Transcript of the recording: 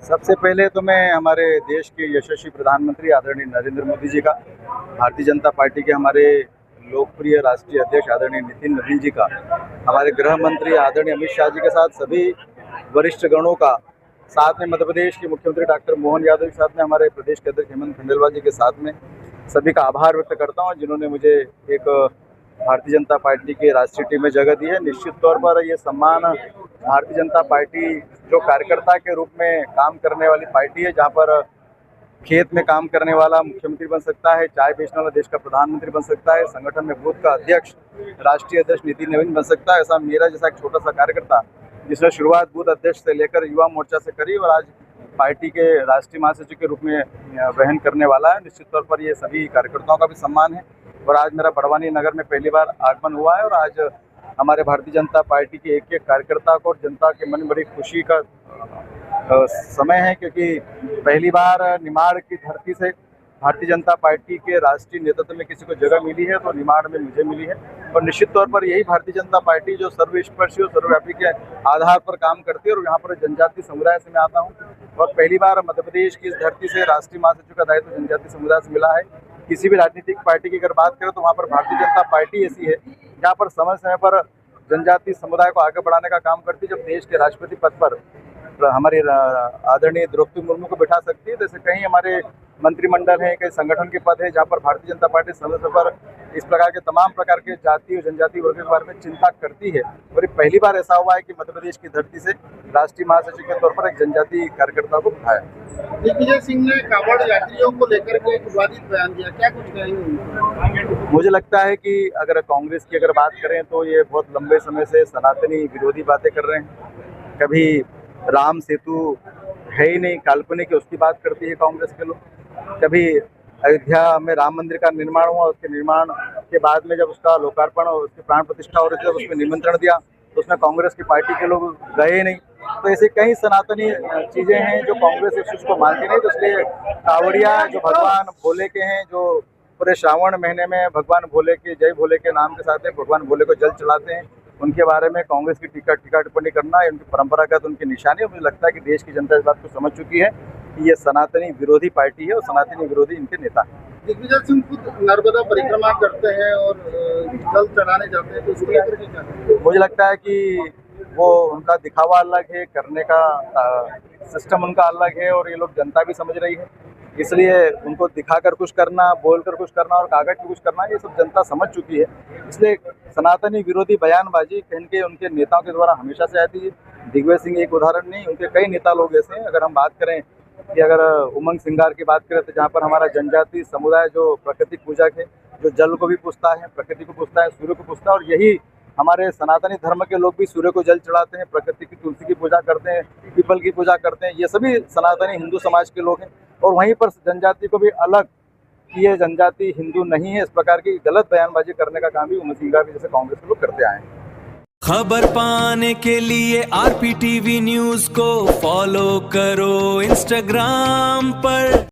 सबसे पहले तो मैं हमारे देश के यशस्वी प्रधानमंत्री आदरणीय नरेंद्र मोदी जी का, भारतीय जनता पार्टी के हमारे लोकप्रिय राष्ट्रीय अध्यक्ष आदरणीय नितिन नवीन जी का, हमारे गृह मंत्री आदरणीय अमित शाह जी के साथ सभी वरिष्ठ गणों का, साथ में मध्य प्रदेश के मुख्यमंत्री डॉक्टर मोहन यादव के साथ में हमारे प्रदेश के अध्यक्ष हेमंत खंडेलवाल जी के साथ में सभी का आभार व्यक्त करता हूँ जिन्होंने मुझे एक भारतीय जनता पार्टी के राष्ट्रीय टीम में जगह दी है। निश्चित तौर पर ये सम्मान भारतीय जनता पार्टी जो कार्यकर्ता के रूप में काम करने वाली पार्टी है, जहाँ पर खेत में काम करने वाला मुख्यमंत्री बन सकता है, चाय बेचने वाला देश का प्रधानमंत्री बन सकता है, संगठन में बूथ का अध्यक्ष राष्ट्रीय अध्यक्ष नितिन नवीन बन सकता है। ऐसा मेरा जैसा एक छोटा सा कार्यकर्ता जिसने शुरुआत बूथ अध्यक्ष से लेकर युवा मोर्चा से करी और आज पार्टी के राष्ट्रीय महासचिव के रूप में वहन करने वाला है। निश्चित तौर पर ये सभी कार्यकर्ताओं का भी सम्मान है और आज मेरा बड़वानी नगर में पहली बार आगमन हुआ है और आज हमारे भारतीय जनता पार्टी के एक एक कार्यकर्ता को और जनता के मन में बड़ी खुशी का समय है, क्योंकि पहली बार निमाड़ की धरती से भारतीय जनता पार्टी के राष्ट्रीय नेतृत्व में किसी को जगह मिली है तो निमाड़ में मुझे मिली है। और निश्चित तौर पर यही भारतीय जनता पार्टी जो सर्वस्पर्शी और सर्वव्यापी के आधार पर काम करती है और यहाँ पर जनजातीय समुदाय से मैं आता हूँ और पहली बार मध्य प्रदेश की इस धरती से राष्ट्रीय महासचिव का दायित्व जनजातीय समुदाय से मिला है। किसी भी राजनीतिक पार्टी की अगर बात करें तो वहाँ पर भारतीय जनता पार्टी ऐसी है जहाँ पर समय समय पर जनजातीय समुदाय को आगे बढ़ाने का काम करती है। जब देश के राष्ट्रपति पद पर हमारी आदरणीय द्रौपदी मुर्मू को बिठा सकती है, जैसे कहीं हमारे मंत्रिमंडल है, कई संगठन के पद है जहाँ पर भारतीय जनता पार्टी समय समय पर इस प्रकार के तमाम प्रकार के जाति और जनजातीय वर्ग के बारे में चिंता करती है। और ये पहली बार ऐसा हुआ है कि मध्य प्रदेश की धरती से राष्ट्रीय महासचिव के तौर पर एक जनजातीय कार्यकर्ता को बिठाया। दिग्विजय सिंह ने कांवड़ यात्रियों को लेकर के एक विवादित बयान दिया, क्या कुछ कहेंगे? मुझे लगता है कि अगर कांग्रेस की अगर बात करें तो ये बहुत लंबे समय से सनातनी विरोधी बातें कर रहे हैं। कभी राम सेतु है ही नहीं, काल्पनिक है, उसकी बात करती है कांग्रेस के लोग। कभी अयोध्या में राम मंदिर का निर्माण हुआ, उसके निर्माण के बाद में जब उसका लोकार्पण और उसकी प्राण प्रतिष्ठा हो रही थी जब उसमें निमंत्रण दिया तो उसमें कांग्रेस की पार्टी के लोग गए नहीं। तो ऐसे कई सनातनी चीज़ें हैं जो कांग्रेस इस चीज़ को मानती नहीं। तो इसलिए कांवड़िया जो भगवान भोले के हैं, जो पूरे श्रावण महीने में भगवान भोले के जय भोले के नाम के साथ भगवान भोले को जल चढ़ाते हैं, उनके बारे में कांग्रेस की टीका टिप्पणी करना है उनकी परंपरागत उनकी निशानी है। मुझे लगता है कि देश की जनता इस बात को समझ चुकी है कि ये सनातनी विरोधी पार्टी है और सनातनी विरोधी इनके नेता हैं। दिग्विजय सिंह खुद नर्मदा परिक्रमा करते हैं और जल चढ़ाने जाते हैं, तो इसको लेकर के क्या? मुझे लगता है कि वो उनका दिखावा अलग है, करने का सिस्टम उनका अलग है और ये लोग जनता भी समझ रही है, इसलिए उनको दिखाकर कुछ करना, बोलकर कुछ करना और कागज पे कुछ करना ये सब जनता समझ चुकी है। इसलिए सनातनी विरोधी बयानबाजी कहीं के उनके नेताओं के द्वारा हमेशा से आती है। दिग्विजय सिंह एक उदाहरण नहीं, उनके कई नेता लोग ऐसे हैं। अगर हम बात करें कि अगर उमंग सिंगार की बात करें तो जहाँ पर हमारा जनजातीय समुदाय जो प्रकृति पूजक है, जो जल को भी पूजता है, प्रकृति को पूजता है, सूर्य को पूजता है, और यही हमारे सनातनी धर्म के लोग भी सूर्य को जल चढ़ाते हैं, प्रकृति की तुलसी की पूजा करते हैं, पीपल की पूजा करते हैं। ये सभी सनातनी हिंदू समाज के लोग हैं और वहीं पर जनजाति को भी अलग कि ये जनजाति हिंदू नहीं है, इस प्रकार की गलत बयानबाजी करने का काम भी उमंग सिंगार भी जैसे कांग्रेस के लोग करते आए हैं। खबर पाने के लिए RPTV न्यूज़ को फॉलो करो Instagram पर।